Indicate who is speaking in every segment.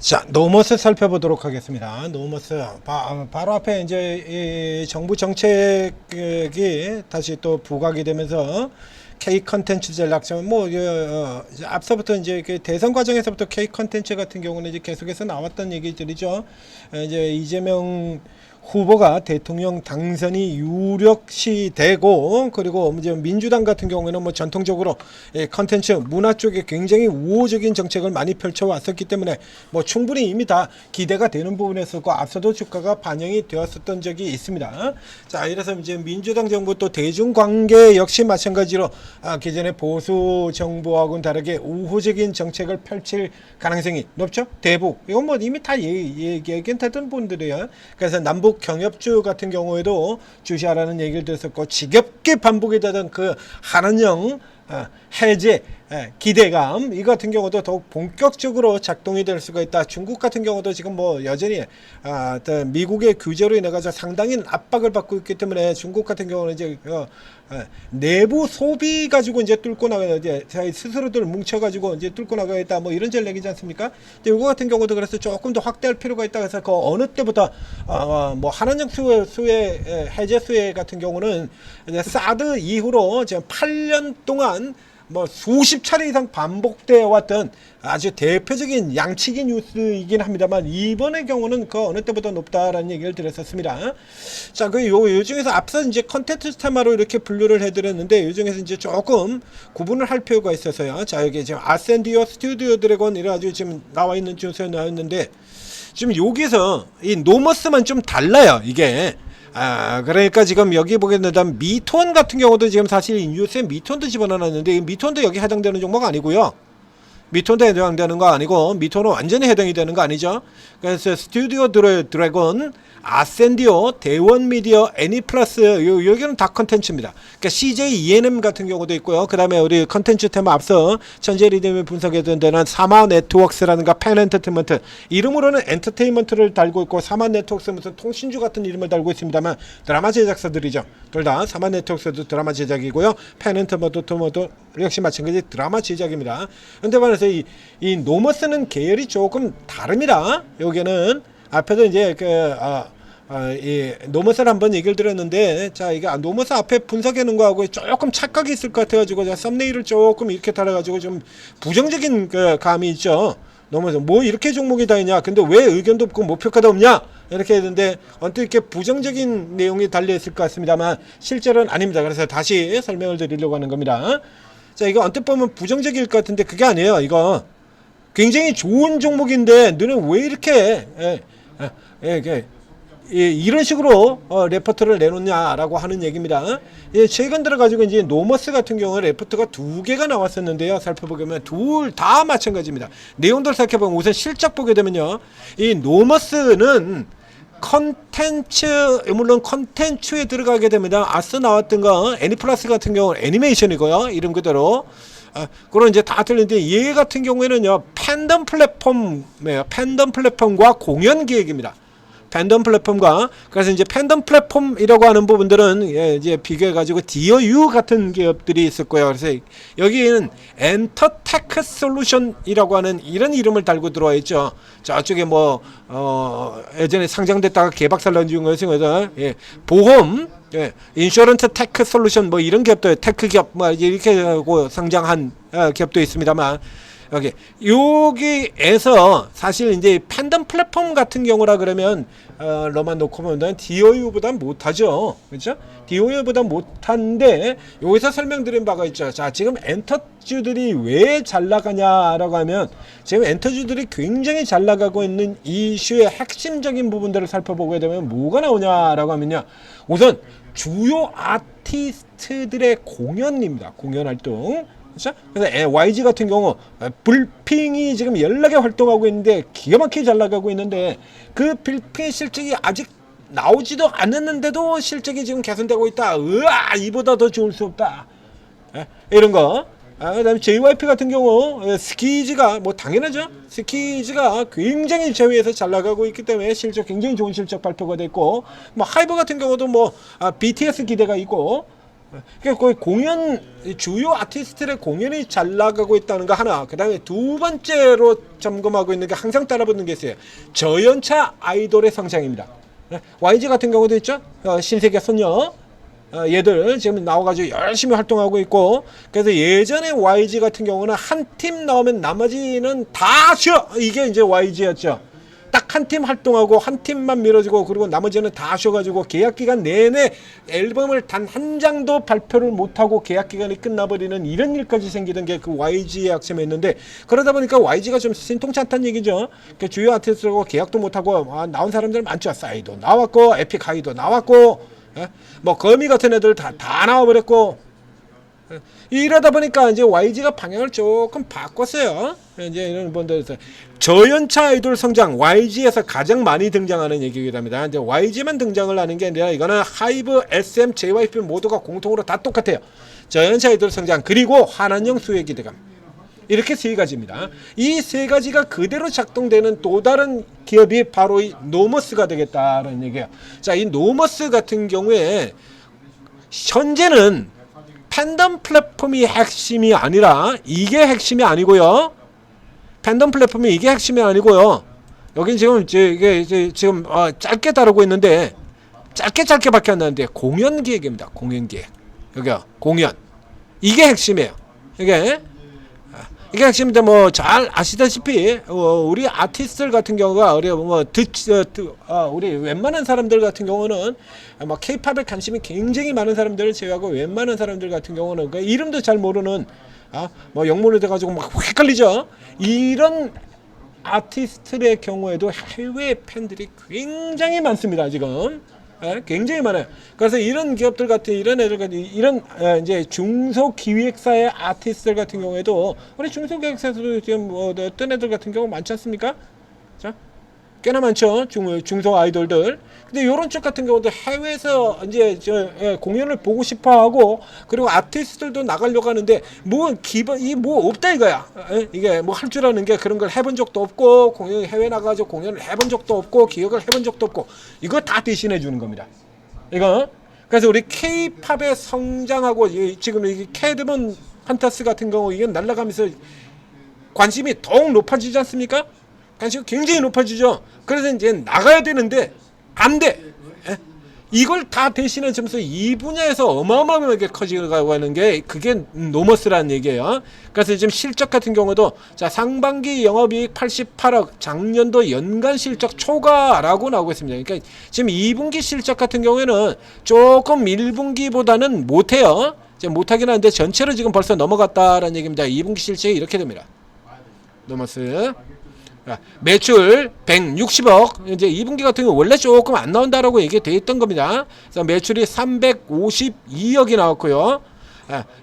Speaker 1: 자, 노머스 살펴보도록 하겠습니다. 노머스 바로 앞에 이제 이 정부 정책이 다시 또 부각이 되면서 K 컨텐츠 전략점 이제 앞서부터 이제 그 대선 과정에서부터 K 컨텐츠 같은 경우는 이제 계속해서 나왔던 얘기들이죠. 이제 이재명 후보가 대통령 당선이 유력시 되고, 그리고 이제 민주당 같은 경우에는 뭐 전통적으로 컨텐츠 문화 쪽에 굉장히 우호적인 정책을 많이 펼쳐왔었기 때문에 뭐 충분히 이미 다 기대가 되는 부분에서고 앞서도 주가가 반영이 되었었던 적이 있습니다. 자, 이래서 이제 민주당 정부 또 대중관계 역시 마찬가지로 기존의 보수 정부하고는 다르게 우호적인 정책을 펼칠 가능성이 높죠. 대북 이건 뭐 이미 다 얘기했던 분들이에요. 그래서 남북 경협주 같은 경우에도 주시하라는 얘기를 들었었고, 지겹게 반복이 되던 그 한한령 해제 기대감 이 같은 경우도 더욱 본격적으로 작동이 될 수가 있다. 중국 같은 경우도 지금 뭐 여전히 미국의 규제로 인해 가지고 상당히 압박을 받고 있기 때문에 중국 같은 경우는 이제 내부 소비 가지고 이제 뚫고 나가야 돼. 스스로들 뭉쳐가지고 이제 뚫고 나가야겠다. 뭐 이런 전략이지 않습니까? 근데 이거 같은 경우도 그래서 조금 더 확대할 필요가 있다. 그래서 그 어느 때보다 뭐 한한령 수혜 해제 수혜 같은 경우는 이제 사드 이후로 지금 8년 동안 뭐 수십 차례 이상 반복되어 왔던 아주 대표적인 양치기 뉴스이긴 합니다만, 이번의 경우는 그 어느 때보다 높다라는 얘기를 드렸었습니다. 자, 그 요 중에서 앞서 이제 컨텐츠 테마로 이렇게 분류를 해드렸는데, 요 중에서 이제 조금 구분을 할 필요가 있어서요. 자, 여기 지금 아센디오 스튜디오 드래곤 이래가지고 지금 나와 있는 주소에 나왔는데, 지금 여기서 이 노머스만 좀 달라요, 이게. 그러니까 지금 여기 보게 된다면 미톤 같은 경우도 지금 사실 이 뉴스에 미톤도 집어넣었는데, 미톤도 여기 해당되는 종목 아니고요. 미톤도 해당되는 거 아니고, 미톤은 완전히 해당이 되는 거 아니죠. 그래서 스튜디오 드래곤, 아센디오, 대원미디어, 애니플러스 여기는 다 컨텐츠입니다. 그러니까 CJ ENM 같은 경우도 있고요. 그 다음에 우리 컨텐츠 테마 앞서 천재리듬이 분석했던 데는 사마 네트워크스라든가 펜 엔터테인먼트, 이름으로는 엔터테인먼트를 달고 있고, 사마 네트워크스 무슨 통신주 같은 이름을 달고 있습니다만 드라마 제작사들이죠. 둘 다 사마 네트워크스도 드라마 제작이고요. 펜 엔터테인먼트 역시 마찬가지 드라마 제작입니다. 근데 말해서 이 노머스는 계열이 조금 다릅니다. 여기는 앞에도 이제 이 노머스를 한번 얘기를 드렸는데, 자, 이게 노머스 앞에 분석해 놓은 거하고 조금 착각이 있을 것 같아가지고 썸네일을 조금 이렇게 달아가지고 좀 부정적인 그 감이 있죠. 노머스 뭐 이렇게 종목이 다 있냐, 근데 왜 의견도 없고 목표가도 없냐, 이렇게 했는데 언뜻 이렇게 부정적인 내용이 달려 있을 것 같습니다만 실제로는 아닙니다. 그래서 다시 설명을 드리려고 하는 겁니다. 자, 이거 언뜻 보면 부정적일 것 같은데 그게 아니에요. 이거 굉장히 좋은 종목인데 너는 왜 이렇게 이런 식으로 레포트를 내놓냐라고 하는 얘기입니다. 최근 들어가지고 이제 노머스 같은 경우는 레포트가 2개가 나왔었는데요. 살펴보면 둘 다 마찬가지입니다. 내용들 살펴보면 우선 실적 보게 되면요, 이 노머스는 컨텐츠, 물론 컨텐츠에 들어가게 됩니다. 앞서 나왔던 거 애니플러스 같은 경우는 애니메이션이고요, 이름 그대로. 그런 이제 다 틀린데, 얘 같은 경우에는요 팬덤 플랫폼과 공연 기획입니다. 팬덤 플랫폼과, 그래서 이제 팬덤 플랫폼이라고 하는 부분들은 이제 비교해가지고 DOU 같은 기업들이 있었고요. 그래서 여기에는 엔터테크 솔루션이라고 하는 이런 이름을 달고 들어와 있죠. 저쪽에 뭐 예전에 상장됐다가 개박살 난 중에서 보험, 인슈런스 테크 솔루션 뭐 이런 기업도, 테크 기업 뭐 이렇게 하고 상장한 기업도 있습니다만, 여기에서 사실 이제 팬덤 플랫폼 같은 경우라 그러면 로만 놓고 보면 DOU보다 못하죠, 그렇죠? DOU보다 못한데 여기서 설명드린 바가 있죠. 자, 지금 엔터주들이 왜 잘 나가냐라고 하면, 지금 엔터주들이 굉장히 잘 나가고 있는 이슈의 핵심적인 부분들을 살펴보게 되면 뭐가 나오냐라고 하면요, 우선 주요 아티스트들의 공연입니다. 공연 활동. 그렇죠? 그래서 YG 같은 경우 불핑이 지금 연락에 활동하고 있는데 기가 막히게 잘 나가고 있는데, 그 불핑 실적이 아직 나오지도 않았는데도 실적이 지금 개선되고 있다. 이보다 더 좋을 수 없다. 이런 거. 그다음에 JYP 같은 경우 스키즈가 뭐 당연하죠. 스키즈가 굉장히 제외에서 잘 나가고 있기 때문에 실적 굉장히 좋은 실적 발표가 됐고, 뭐 하이브 같은 경우도 뭐 BTS 기대가 있고, 그러니까 거의 공연 주요 아티스트의 공연이 잘 나가고 있다는 거 하나. 그다음에 두 번째로 점검하고 있는 게 항상 따라붙는 게 있어요. 저연차 아이돌의 성장입니다. YG 같은 경우도 있죠. 신세계 소녀. 얘들 지금 나와가지고 열심히 활동하고 있고, 그래서 예전에 YG 같은 경우는 한 팀 나오면 나머지는 다 쉬어. 이게 이제 YG였죠. 딱 한 팀 활동하고 한 팀만 밀어주고, 그리고 나머지는 다 쉬어가지고 계약 기간 내내 앨범을 단 한 장도 발표를 못하고 계약 기간이 끝나버리는 이런 일까지 생기던 게 그 YG의 약점이었는데, 그러다 보니까 YG가 좀 신통치 않다는 얘기죠. 그 주요 아티스트하고 계약도 못하고 나온 사람들 많죠. 싸이도 나왔고 에픽 하이도 나왔고, 뭐 거미 같은 애들 다 나와버렸고, 이러다 보니까 이제 YG가 방향을 조금 바꿨어요. 이제 이런 분들에서 저연차 아이돌 성장, YG에서 가장 많이 등장하는 얘기이기도 합니다. 이제 YG만 등장을 하는 게 아니라 이거는 하이브, SM, JYP 모두가 공통으로 다 똑같아요. 저연차 아이돌 성장, 그리고 환한형 수혜 기대감. 이렇게 세 가지입니다. 이 세 가지가 그대로 작동되는 또 다른 기업이 바로 이 노머스가 되겠다는 얘기예요. 자, 이 노머스 같은 경우에 현재는 팬덤 플랫폼이 핵심이 아니라, 이게 핵심이 아니고요. 팬덤 플랫폼이 이게 핵심이 아니고요. 여긴 지금 이게 지금 짧게 다루고 있는데, 짧게밖에 안 나는데 공연 기획입니다. 공연 기획. 여기요. 공연. 이게 핵심이에요. 이게 핵심인데, 뭐 잘 아시다시피 우리 아티스트들 같은 경우가 우리 웬만한 사람들 같은 경우는 뭐 K-팝에 관심이 굉장히 많은 사람들을 제외하고 웬만한 사람들 같은 경우는 그 이름도 잘 모르는 뭐 영문을 돼가지고 막 헷갈리죠. 이런 아티스트의 경우에도 해외 팬들이 굉장히 많습니다. 지금. 굉장히 많아요. 그래서 이런 기업들 같은, 이런 애들 같은, 이런 이제 중소기획사의 아티스트들 같은 경우에도, 우리 중소기획사에서도 지금 어떤 애들 같은 경우 많지 않습니까? 자, 꽤나 많죠. 중소 아이돌들. 근데 이런 쪽 같은 경우도 해외에서 이제 공연을 보고 싶어 하고, 그리고 아티스트들도 나가려고 하는데, 뭐 없다 이거야. 이게 뭐 할 줄 아는 게 그런 걸 해본 적도 없고, 해외 나가서 공연을 해본 적도 없고, 기획을 해본 적도 없고, 이거 다 대신해 주는 겁니다. 이거. 그래서 우리 K-팝의 성장하고, 지금 이 캐드먼 판타스 같은 경우 이게 날아가면서 관심이 더욱 높아지지 않습니까? 관심이 굉장히 높아지죠. 그래서 이제 나가야 되는데 안 돼. 이걸 다 대신해 주면서 이 분야에서 어마어마하게 커지고 하는 게 그게 노머스라는 얘기예요. 그래서 지금 실적 같은 경우도, 자, 상반기 영업이익 88억, 작년도 연간 실적 초과라고 나오고 있습니다. 그러니까 지금 2분기 실적 같은 경우에는 조금 1분기보다는 못해요. 지금 못하긴 하는데 전체로 지금 벌써 넘어갔다라는 얘기입니다. 2분기 실적이 이렇게 됩니다. 노머스. 매출 160억, 이제 2분기 같은 경우 원래 조금 안 나온다라고 얘기돼 있던 겁니다. 그래서 매출이 352억이 나왔고요.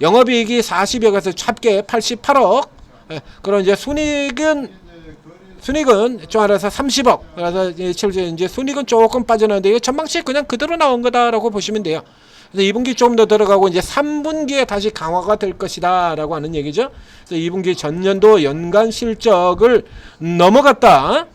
Speaker 1: 영업이익이 40억에서 합계 88억. 그럼 이제 순이익은 좀 알아서 30억. 그래서 이제 순이익은 조금 빠져나는데, 이거 전망치 그냥 그대로 나온 거다라고 보시면 돼요. 그래서 2분기 좀 더 들어가고 이제 3분기에 다시 강화가 될 것이다 라고 하는 얘기죠. 그래서 2분기 전년도 연간 실적을 넘어갔다.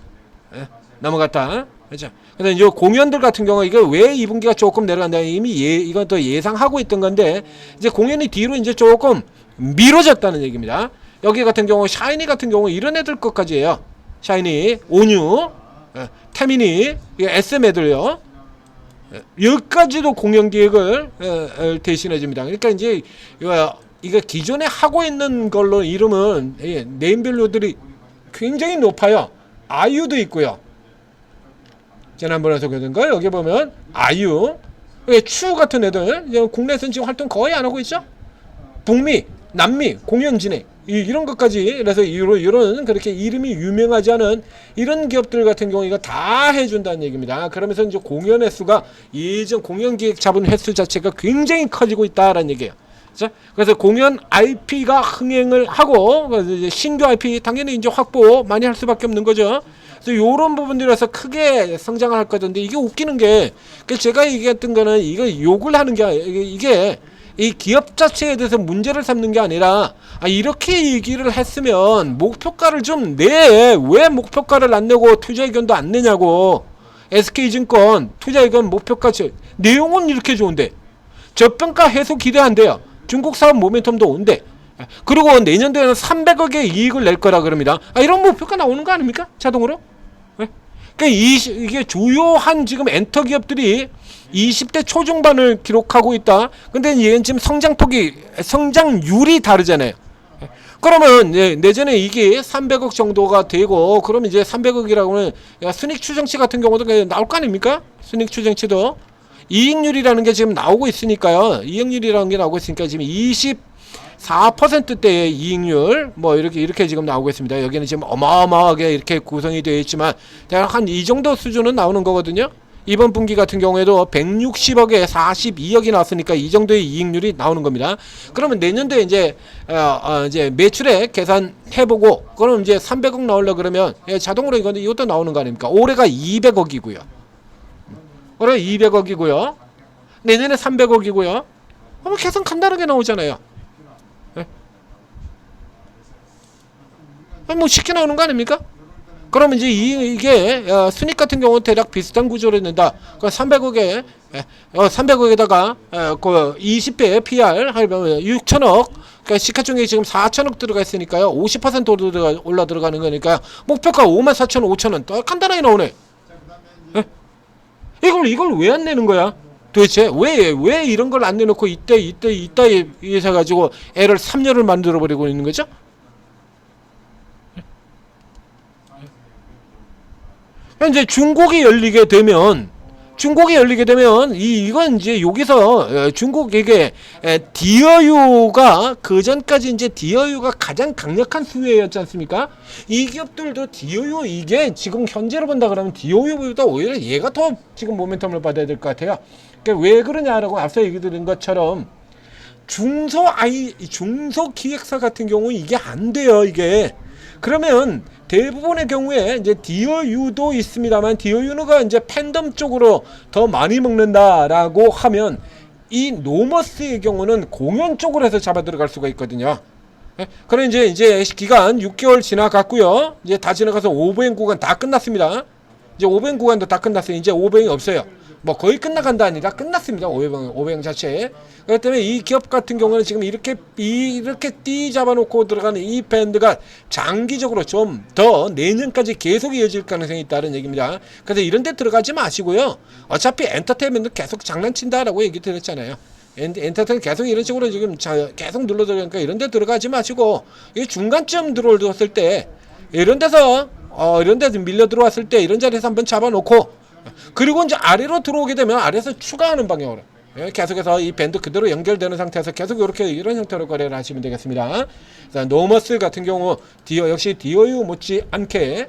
Speaker 1: 그렇죠. 그래서 이제 공연들 같은 경우, 이게 왜 2분기가 조금 내려간다, 이미 이건 또 예상하고 있던 건데, 이제 공연이 뒤로 이제 조금 미뤄졌다는 얘기입니다. 여기 같은 경우 샤이니 같은 경우 이런 애들 것까지예요. 샤이니, 온유, 태민이, SM 애들요. 여기까지도 공연 기획을 대신해 줍니다. 그러니까 이제 이거 기존에 하고 있는 걸로 이름은 네임밸류들이 굉장히 높아요. 아이유도 있고요. 지난번에 소개된 거 여기 보면 아이유, 추 같은 애들 국내에서는 지금 활동 거의 안 하고 있죠. 북미, 남미 공연 진행 이런 것까지, 그래서 이런 그렇게 이름이 유명하지 않은 이런 기업들 같은 경우 이거 다 해준다는 얘기입니다. 그러면서 이제 공연 횟수가 예전 공연 기획 잡은 횟수 자체가 굉장히 커지고 있다라는 얘기예요. 그래서 공연 IP가 흥행을 하고, 그래서 이제 신규 IP 당연히 이제 확보 많이 할 수밖에 없는 거죠. 그래서 이런 부분들에서 크게 성장을 할 거던데, 이게 웃기는 게, 제가 얘기했던 거는 이거 욕을 하는 게 이게 이 기업 자체에 대해서 문제를 삼는 게 아니라, 이렇게 얘기를 했으면 목표가를 좀 내. 왜 목표가를 안 내고 투자 의견도 안 내냐고. SK증권 투자 의견 목표가 내용은 이렇게 좋은데
Speaker 2: 저평가 해소 기대한대요. 중국 사업 모멘텀도 온대. 그리고 내년도에는 300억의 이익을 낼 거라 그럽니다. 이런 목표가 나오는 거 아닙니까? 자동으로? 그러니까 이게 주요한 지금 엔터 기업들이 20대 초중반을 기록하고 있다. 근데 얘는 지금 성장률이 다르잖아요. 그러면 내년에 이게 300억 정도가 되고, 그러면 이제 300억이라고 하면 순익 추정치 같은 경우도 나올 거 아닙니까? 순익 추정치도 이익률이라는 게 지금 나오고 있으니까요. 이익률이라는 게 나오고 있으니까 지금 24%대의 이익률 뭐 이렇게 지금 나오고 있습니다. 여기는 지금 어마어마하게 이렇게 구성이 되어 있지만 대략 한 이 정도 수준은 나오는 거거든요. 이번 분기 같은 경우에도 160억에 42억이 나왔으니까 이 정도의 이익률이 나오는 겁니다. 그러면 내년도에 이제 매출액 계산해보고, 그럼 이제 300억 나오려 그러면 자동으로 이것도 나오는 거 아닙니까? 올해가 200억이고요. 올해 200억이고요. 내년에 300억이고요. 계산 간단하게 나오잖아요. 뭐 쉽게 나오는 거 아닙니까? 그러면 이제 이게 순익 같은 경우는 대략 비슷한 구조로 낸다. 300억에 300억에다가 그 20배 PR 하면 6천억, 그러니까 시가총액이 지금 4천억 들어가 있으니까요. 50% 올라 들어가는 거니까 목표가 54,000원, 5천원 간단하게 나오네. 이걸 왜 안 내는 거야? 도대체 왜 이런 걸 안 내놓고 이따 해서 가지고 애를 3년을 만들어 버리고 있는 거죠? 이제 중국이 열리게 되면 이건 이제 여기서 중국 이게 디어유가 그 전까지 이제 디어유가 가장 강력한 수혜였지 않습니까? 이 기업들도 디어유 이게 지금 현재로 본다 그러면 디어유보다 오히려 얘가 더 지금 모멘텀을 받아야 될 것 같아요. 그러니까 왜 그러냐라고 앞서 얘기 드린 것처럼 중소기획사 같은 경우 이게 안 돼요. 이게 그러면 대부분의 경우에 이제 디어유도 있습니다만, 디어유가 이제 팬덤 쪽으로 더 많이 먹는다라고 하면 이 노머스의 경우는 공연 쪽으로 해서 잡아 들어갈 수가 있거든요. 그럼 이제 기간 6개월 지나갔고요. 이제 다 지나가서 오버행 구간 다 끝났습니다. 이제 오버행 구간도 다 끝났어요. 이제 오버행이 없어요. 뭐 거의 끝나간다 아니라 끝났습니다. 오버행 자체. 그렇기 때문에 이 기업 같은 경우는 지금 이렇게 띠 잡아놓고 들어가는 이 밴드가 장기적으로 좀 더 내년까지 계속 이어질 가능성이 있다는 얘기입니다. 그래서 이런 데 들어가지 마시고요. 어차피 엔터테인먼트 계속 장난친다라고 얘기 드렸잖아요. 엔터테인먼트 계속 이런 식으로 지금 계속 눌러 들어가니까 이런 데 들어가지 마시고, 이 중간쯤 들어왔을 때 이런 데서 밀려 들어왔을 때 이런 자리에서 한번 잡아놓고, 그리고 이제 아래로 들어오게 되면 아래에서 추가하는 방향으로 계속해서 이 밴드 그대로 연결되는 상태에서 계속 이런 형태로 거래를 하시면 되겠습니다. 노머스 같은 경우 역시 디어유 못지않게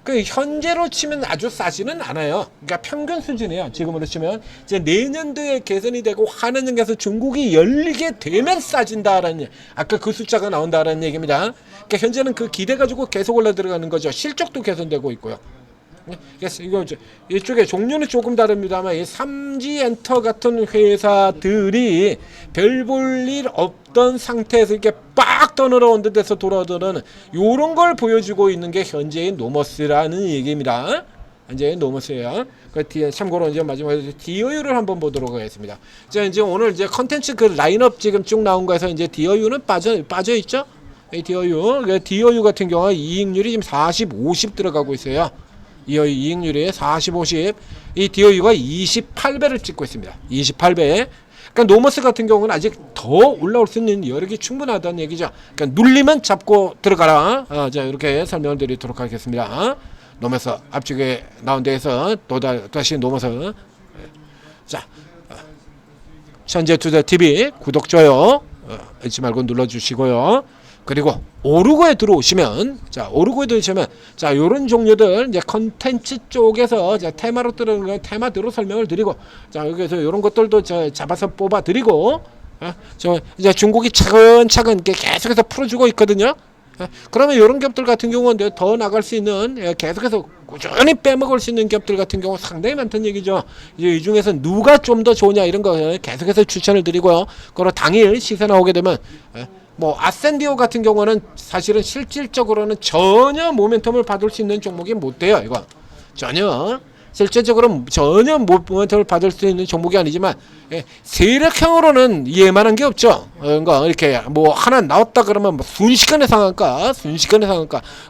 Speaker 2: 그 현재로 치면 아주 싸지는 않아요. 그러니까 평균 수준이에요. 지금으로 치면 이제 내년도에 개선이 되고 한은연계에서 중국이 열리게 되면 싸진다라는, 아까 그 숫자가 나온다라는 얘기입니다. 그러니까 현재는 그 기대 가지고 계속 올라 들어가는 거죠. 실적도 개선되고 있고요. 그래서 이쪽에 종류는 조금 다릅니다만 이 삼지엔터 같은 회사들이 별 볼 일 없던 상태에서 이렇게 빡 떠늘어온 듯해서 돌아오는 요런 걸 보여주고 있는 게 현재의 노머스라는 얘기입니다. 현재의 노머스예요. 참고로 이제 마지막에 디어유를 한번 보도록 하겠습니다. 자, 이제 오늘 이제 컨텐츠 그 라인업 지금 쭉 나온 거에서 이제 디어유는 빠져 있죠. 이 디어유 같은 경우 이익률이 지금 40, 50 들어가고 있어요. 이익률이 40, 50, 이 디어유가 28배를 찍고 있습니다. 28배. 그러니까 노머스 같은 경우는 아직 더 올라올 수 있는 여력이 충분하다는 얘기죠. 그러니까 눌리면 잡고 들어가라. 자, 이렇게 설명을 드리도록 하겠습니다. 노머스 앞쪽에 나온 데에서 다시 노머스. 자, 현재투자TV 구독, 좋아요 잊지 말고 눌러주시고요. 그리고 오르고에 들어오시면, 자, 요런 종류들 이제 컨텐츠 쪽에서 이제 테마로 들어오는 테마대로 설명을 드리고, 자, 여기서 요런 것들도 잡아서 뽑아 드리고, 이제 중국이 차근차근 계속해서 풀어주고 있거든요. 그러면 이런 기업들 같은 경우는 더 나갈 수 있는, 계속해서 꾸준히 빼먹을 수 있는 기업들 같은 경우 상당히 많다는 얘기죠. 이제 이 중에서 누가 좀 더 좋냐 이런 거 계속해서 추천을 드리고요. 그리고 당일 시세 나오게 되면 뭐 아센디오 같은 경우는 사실은 실질적으로는 전혀 모멘텀을 받을 수 있는 종목이 못 돼요. 이거 전혀. 실제적으로 전혀 모멘텀을 받을 수 있는 종목이 아니지만 세력형으로는 이해만한 게 없죠. 그러니까 이렇게 뭐 하나 나왔다 그러면 뭐 순식간에 상한가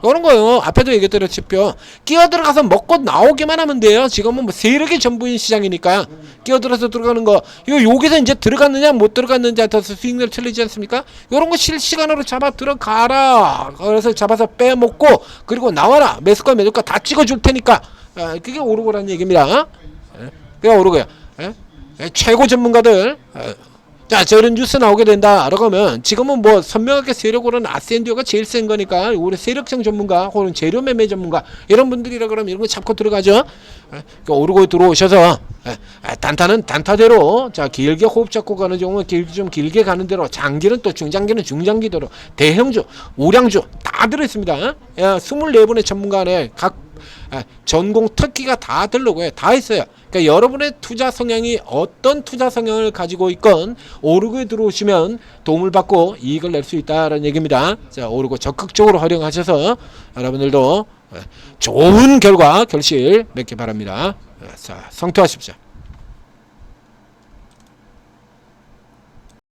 Speaker 2: 이런 거요. 앞에도 얘기했다시피 끼어 들어가서 먹고 나오기만 하면 돼요. 지금은 뭐 세력이 전부인 시장이니까 끼어 들어서 들어가는 거 이거 여기서 이제 들어갔느냐 못 들어갔느냐에 따라서 수익률 틀리지 않습니까? 이런 거 실시간으로 잡아 들어가라. 그래서 잡아서 빼먹고 그리고 나와라. 매수가 매도가 다 찍어줄 테니까. 그게 오르고라는 얘기입니다. 그게 오르고요. 최고 전문가들 자 저런 뉴스 나오게 된다라고 하면 지금은 뭐 선명하게 세력으로는 아센디오가 제일 센 거니까 우리 세력형 전문가 혹은 재료 매매 전문가 이런 분들이라 그러면 이런 거 잡고 들어가죠. 오르고 들어오셔서 단타는 단타대로 자 길게 호흡 잡고 가는 경우는 좀 길게 가는 대로 장기는 또 중장기는 중장기대로 대형주 우량주 다 들어있습니다. 24분의 전문가 안에 각 전공 특기가 다 들르고요. 다 있어요. 그러니까 여러분의 투자 성향이 어떤 투자 성향을 가지고 있건 오르고에 들어오시면 도움을 받고 이익을 낼 수 있다는 얘기입니다. 자, 오르고 적극적으로 활용하셔서 여러분들도 좋은 결과 결실 맺기 바랍니다. 자, 성투하십시오.